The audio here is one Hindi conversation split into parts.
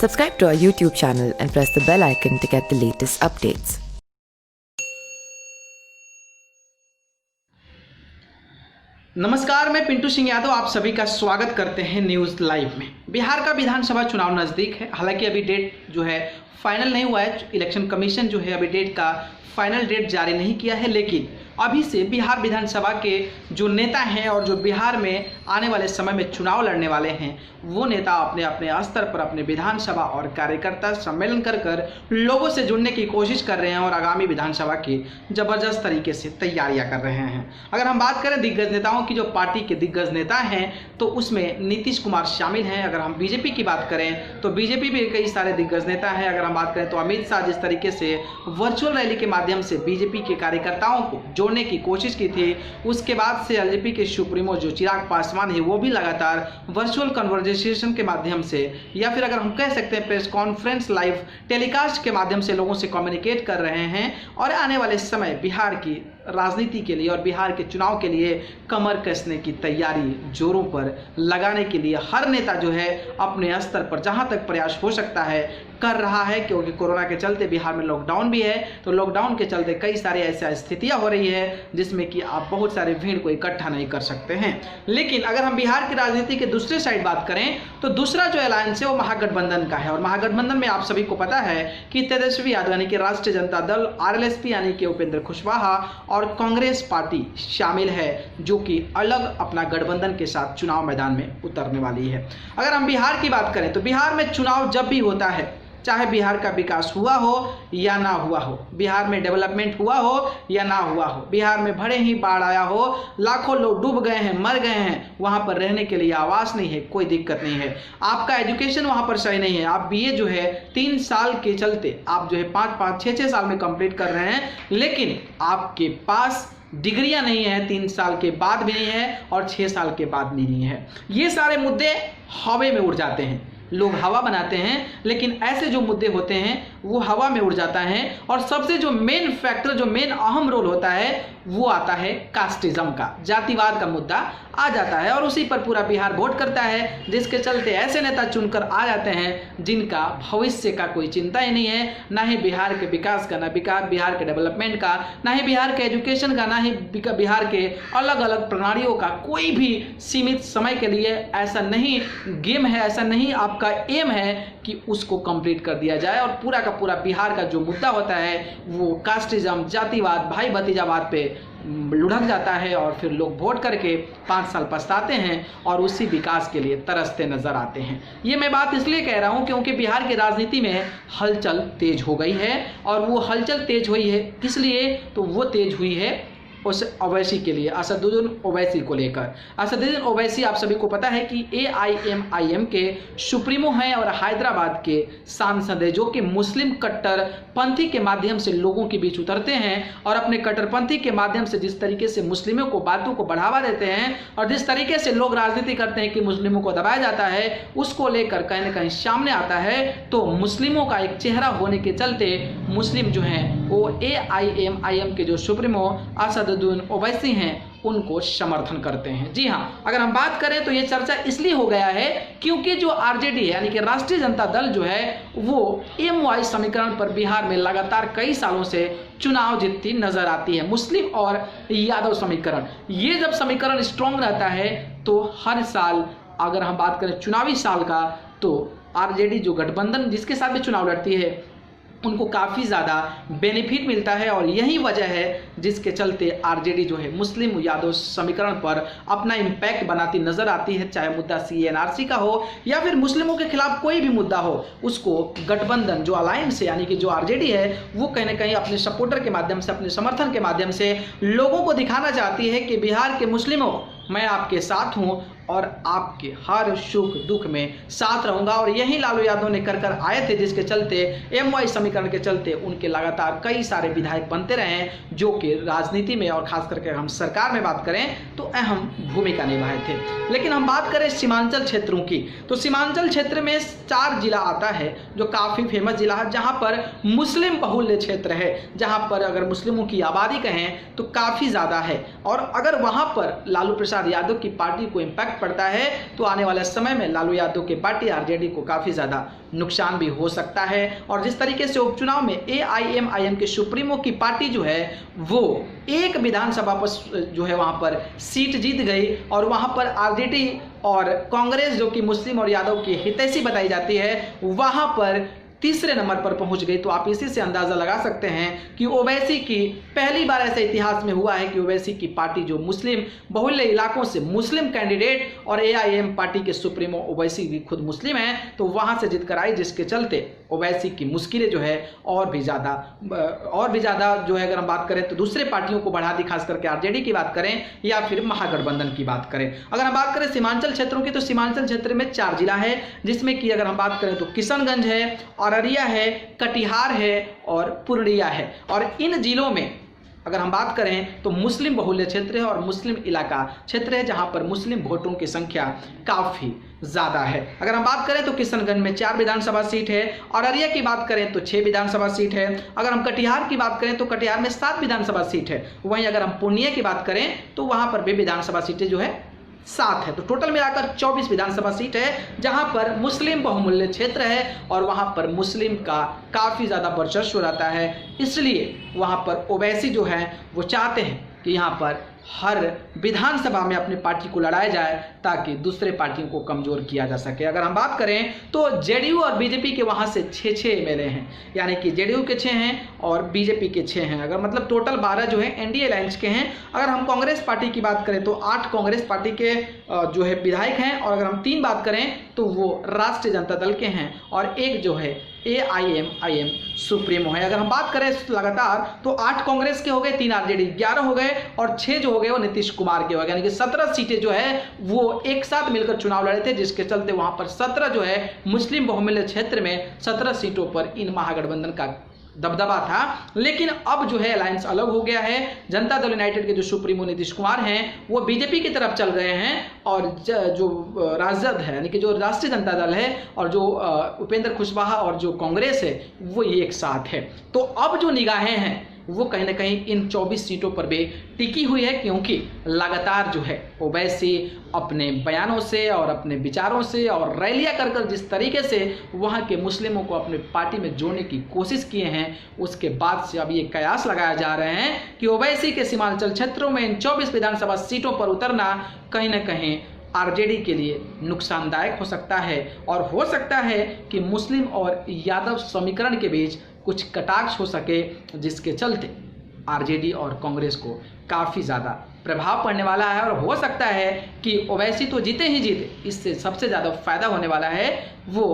Subscribe to our YouTube channel and press the bell icon to get the latest updates. नमस्कार, मैं पिंटू सिंह यादव आप सभी का स्वागत करते हैं न्यूज़ लाइव में। बिहार का विधानसभा चुनाव नज़दीक है। हालांकि अभी डेट जो है फाइनल नहीं हुआ है। इलेक्शन कमीशन जो है अभी डेट का फाइनल डेट जारी नहीं किया है, लेकिन अभी से बिहार विधानसभा के जो नेता हैं और जो बिहार में आने वाले समय में चुनाव लड़ने वाले हैं, वो नेता अपने अपने स्तर पर अपने विधानसभा और कार्यकर्ता सम्मेलन कर लोगों से जुड़ने की कोशिश कर रहे हैं और आगामी विधानसभा की ज़बरदस्त तरीके से तैयारियां कर रहे हैं। अगर हम बात करें दिग्गज नेताओं की, जो पार्टी के दिग्गज नेता हैं, तो उसमें नीतीश कुमार शामिल हैं। अगर हम बीजेपी की बात करें तो बीजेपी भी कई सारे दिग्गज नेता हैं। अगर हम बात करें तो अमित शाह जिस तरीके से वर्चुअल रैली के माध्यम से बीजेपी के कार्यकर्ताओं को जोड़ने की कोशिश की थी, उसके बाद से एलजेपी के सुप्रीमो जो चिराग पासवान है, वो भी लगातार वर्चुअल कन्वर्सेशन के माध्यम से, या फिर अगर हम कह सकते हैं प्रेस कॉन्फ्रेंस लाइव टेलीकास्ट के माध्यम से लोगों से कम्युनिकेट कर रहे हैं और आने वाले समय बिहार की राजनीति के लिए और बिहार के चुनाव के लिए कमर कसने की तैयारी जोरों पर लगाने के लिए हर नेता जो है अपने स्तर पर जहां तक प्रयास हो सकता है कर रहा है। क्योंकि कोरोना के चलते बिहार में लॉकडाउन भी है, तो लॉकडाउन के चलते कई सारी ऐसी स्थितियां हो रही है जिसमें कि आप बहुत सारे भीड़ को इकट्ठा नहीं कर सकते हैं। लेकिन अगर हम बिहार की राजनीति के दूसरे साइड बात करें तो दूसरा जो अलायंस है वो महागठबंधन का है। और महागठबंधन में आप सभी को पता है कि तेजस्वी यादव यानी कि राष्ट्रीय जनता दल, आरएलएसपी यानी कि उपेंद्र कुशवाहा और कांग्रेस पार्टी शामिल है, जो कि अलग अपना गठबंधन के साथ चुनाव मैदान में उतरने वाली है। अगर हम बिहार की बात करें तो बिहार में चुनाव जब भी होता है, चाहे बिहार का विकास हुआ हो या ना हुआ हो, बिहार में डेवलपमेंट हुआ हो या ना हुआ हो, बिहार में भले ही बाढ़ आया हो, लाखों लोग डूब गए हैं, मर गए हैं, वहाँ पर रहने के लिए आवास नहीं है, कोई दिक्कत नहीं है। आपका एजुकेशन वहाँ पर सही नहीं है, आप बीए जो है 3 साल के चलते आप जो है 5-5, 6-6 साल में कंप्लीट कर रहे हैं, लेकिन आपके पास डिग्रियां नहीं है, 3 साल के बाद भी नहीं है और 6 साल के बाद भी नहीं है। ये सारे मुद्दे हवा में उड़ जाते हैं। लोग हवा बनाते हैं, लेकिन ऐसे जो मुद्दे होते हैं वो हवा में उड़ जाता है। और सबसे जो मेन फैक्टर, जो मेन अहम रोल होता है, वो आता है कास्टिज्म का, जातिवाद का मुद्दा आ जाता है और उसी पर पूरा बिहार वोट करता है, जिसके चलते ऐसे नेता चुनकर आ जाते हैं जिनका भविष्य का कोई चिंता ही नहीं है, ना ही बिहार के विकास का, ना बिहार के डेवलपमेंट का, ना ही बिहार के एजुकेशन का, ना ही बिहार के अलग अलग प्रणालियों का कोई भी सीमित समय के लिए ऐसा नहीं गेम है, ऐसा नहीं आपका एम है कि उसको कंप्लीट कर दिया जाए। और पूरा का पूरा बिहार का जो मुद्दा होता है वो कास्टिज्म, जातिवाद, भाई भतीजावाद पे लुढ़क जाता है और फिर लोग वोट करके 5 साल पछताते हैं और उसी विकास के लिए तरसते नजर आते हैं। ये मैं बात इसलिए कह रहा हूँ क्योंकि बिहार की राजनीति में हलचल तेज हो गई है। और वो हलचल तेज हुई है किस लिए, तो वो तेज हुई है उस ओवैसी के लिए, असदुद्दीन ओवैसी को लेकर। असदुद्दीन ओवैसी आप सभी को पता है कि AIMIM के सुप्रीमो हैं और हैदराबाद के सांसद हैं, जो कि मुस्लिम कट्टरपंथी के माध्यम से लोगों के बीच उतरते हैं और अपने कट्टरपंथी के माध्यम से जिस तरीके से मुस्लिमों को बातों को बढ़ावा देते हैं और जिस तरीके से लोग राजनीति करते हैं कि मुस्लिमों को दबाया जाता है, उसको लेकर कहीं ना कहीं सामने आता है। तो मुस्लिमों का एक चेहरा होने के चलते मुस्लिम जो हैं वो AIMIM के जो सुप्रीमो असदुद्दीन ओवैसी हैं उनको समर्थन करते हैं। जी हाँ, अगर हम बात करें तो ये चर्चा इसलिए हो गया है क्योंकि जो RJD है यानी कि राष्ट्रीय जनता दल जो है वो MY समीकरण पर बिहार में लगातार कई सालों से चुनाव जीतती नजर आती है। मुस्लिम और यादव समीकरण, ये जब समीकरण स्ट्रॉन्ग रहता है तो हर साल, अगर हम बात करें चुनावी साल का, तो RJD जो गठबंधन जिसके साथ भी चुनाव लड़ती है उनको काफ़ी ज़्यादा बेनिफिट मिलता है। और यही वजह है जिसके चलते RJD जो है मुस्लिम यादव समीकरण पर अपना इम्पैक्ट बनाती नजर आती है। चाहे मुद्दा CNRC का हो या फिर मुस्लिमों के खिलाफ कोई भी मुद्दा हो, उसको गठबंधन जो अलायंस है यानी कि जो RJD है वो कहीं ना कहीं अपने सपोर्टर के माध्यम से, अपने समर्थन के माध्यम से लोगों को दिखाना चाहती है कि बिहार के मुस्लिमों, मैं आपके साथ हूँ और आपके हर सुख दुख में साथ रहूंगा। और यही लालू यादव ने कर आए थे, जिसके चलते MY समीकरण के चलते उनके लगातार कई सारे विधायक बनते रहे हैं, जो कि राजनीति में और खास करके हम सरकार में बात करें तो अहम भूमिका निभाए थे। लेकिन हम बात करें सीमांचल क्षेत्रों की, तो सीमांचल क्षेत्र में 4 जिला आता है जो काफ़ी फेमस जिला है, जहाँ पर मुस्लिम बहुल्य क्षेत्र है, जहाँ पर अगर मुस्लिमों की आबादी कहें तो काफ़ी ज़्यादा है। और अगर वहाँ पर लालू प्रसाद यादव की पार्टी को इम्पैक्ट इम्पैक्ट पड़ता है तो आने वाले समय में लालू यादव की पार्टी आरजेडी को काफ़ी ज़्यादा नुकसान भी हो सकता है। और जिस तरीके से उपचुनाव में एआईएमआईएम के सुप्रीमो की पार्टी जो है वो एक विधानसभा पर जो है वहाँ पर सीट जीत गई और वहाँ पर आरजेडी और कांग्रेस जो कि मुस्लिम और यादव की हितैषी बताई जाती है वहाँ पर तीसरे नंबर पर पहुंच गई। तो आप इसी से अंदाजा लगा सकते हैं कि ओवैसी की पहली बार ऐसा इतिहास में हुआ है कि ओवैसी की पार्टी जो मुस्लिम बहुल्य इलाकों से मुस्लिम कैंडिडेट और एआईएम पार्टी के सुप्रीमो ओवैसी भी खुद मुस्लिम हैं तो वहां से जीत कर आई, जिसके चलते ओवैसी की मुश्किलें जो है और भी ज़्यादा जो है अगर हम बात करें तो दूसरे पार्टियों को बढ़ा दी, खास करके आरजेडी की बात करें या फिर महागठबंधन की बात करें। अगर हम बात करें सीमांचल क्षेत्रों की तो सीमांचल क्षेत्र में 4 जिला है, जिसमें कि अगर हम बात करें तो किशनगंज है, अररिया है, कटिहार है और पूर्णिया है। और इन जिलों में अगर हम बात करें तो मुस्लिम बहुल्य क्षेत्र है और मुस्लिम इलाका क्षेत्र है जहां पर मुस्लिम वोटों की संख्या काफ़ी ज़्यादा है। अगर हम बात करें तो किशनगंज में 4 विधानसभा सीट है, अररिया की बात करें तो 6 विधानसभा सीट है, अगर हम कटिहार की बात करें तो कटिहार में 7 विधानसभा सीट है, वहीं अगर हम पूर्णिया की बात करें तो वहाँ पर भी विधानसभा सीटें जो है 7 है। तो टोटल मिलाकर 24 विधानसभा सीट है जहां पर मुस्लिम बहुमूल्य क्षेत्र है और वहां पर मुस्लिम का काफ़ी ज़्यादा वर्चस्व रहता है। इसलिए वहां पर ओवैसी जो है वो चाहते हैं कि यहां पर हर विधानसभा में अपनी पार्टी को लड़ाया जाए ताकि दूसरे पार्टियों को कमज़ोर किया जा सके। अगर हम बात करें तो जेडीयू और बीजेपी के वहाँ से 6 एमएलए हैं, यानी कि जेडीयू के 6 हैं और बीजेपी के 6 हैं। अगर मतलब टोटल 12 जो है एनडीए अलायंस के हैं। अगर हम कांग्रेस पार्टी की बात करें तो 8 कांग्रेस पार्टी के जो है विधायक हैं और अगर हम 3 बात करें तो वो राष्ट्रीय जनता दल के हैं और एक जो है एआईएमआईएम सुप्रीमो है। अगर हम बात करें लगातार तो 8 कांग्रेस के हो गए, 3 आरजेडी, 11 हो गए और 6 जो हो गए वो नीतीश कुमार के हो गए, यानी कि 17 सीटें जो है वो एक साथ मिलकर चुनाव लड़े थे, जिसके चलते वहां पर 17 जो है मुस्लिम बहुमूल्य क्षेत्र में 17 सीटों पर इन महागठबंधन का दबदबा था। लेकिन अब जो है अलायंस अलग हो गया है। जनता दल यूनाइटेड के जो सुप्रीमो नीतीश कुमार हैं वो बीजेपी की तरफ चल गए हैं और जो राजद है यानी कि जो राष्ट्रीय जनता दल है और जो उपेंद्र कुशवाहा और जो कांग्रेस है वो एक साथ है। तो अब जो निगाहें हैं वो कहीं ना कहीं इन 24 सीटों पर भी टिकी हुई है, क्योंकि लगातार जो है ओवैसी अपने बयानों से और अपने विचारों से और रैलियां कर जिस तरीके से वहाँ के मुस्लिमों को अपनी पार्टी में जोड़ने की कोशिश किए हैं, उसके बाद से अब ये कयास लगाया जा रहे हैं कि ओवैसी के सीमांचल क्षेत्रों में इन 24 विधानसभा सीटों पर उतरना कहीं ना कहीं आरजेडी के लिए नुकसानदायक हो सकता है और हो सकता है कि मुस्लिम और यादव समीकरण के बीच कुछ कटाक्ष हो सके, जिसके चलते आरजेडी और कांग्रेस को काफ़ी ज़्यादा प्रभाव पड़ने वाला है। और हो सकता है कि ओवैसी तो जीते ही जीते, इससे सबसे ज़्यादा फायदा होने वाला है वो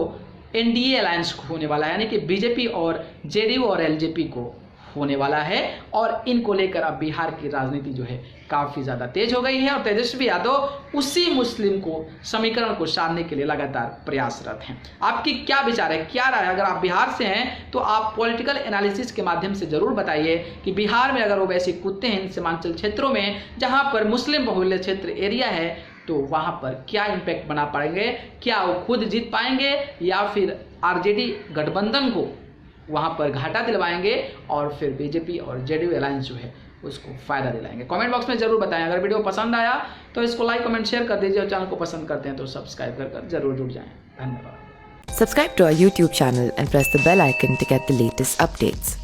एनडीए अलायंस को होने वाला है, यानी कि बीजेपी और जेडीयू और एलजेपी को होने वाला है। और इनको लेकर अब बिहार की राजनीति जो है काफ़ी ज़्यादा तेज हो गई है और तेजस्वी यादव उसी मुस्लिम को समीकरण को साधने के लिए लगातार प्रयासरत हैं। आपकी क्या विचार है, क्या राय? अगर आप बिहार से हैं तो आप पॉलिटिकल एनालिसिस के माध्यम से ज़रूर बताइए कि बिहार में अगर ओवैसी कूदते हैं इन सीमांचल क्षेत्रों में जहाँ पर मुस्लिम बहुल्य क्षेत्र एरिया है तो वहाँ पर क्या इम्पैक्ट बना पाएंगे, क्या वो खुद जीत पाएंगे या फिर आरजेडी गठबंधन को वहाँ पर घाटा दिलवाएंगे और फिर बीजेपी और जेडीयू अलायंस जो है उसको फ़ायदा दिलाएंगे। कमेंट बॉक्स में ज़रूर बताएं। अगर वीडियो पसंद आया तो इसको लाइक कमेंट शेयर कर दीजिए और चैनल को पसंद करते हैं तो सब्सक्राइब कर जरूर जुड़ जाएं। धन्यवाद। Subscribe to our YouTube channel and press the bell icon to get the latest updates.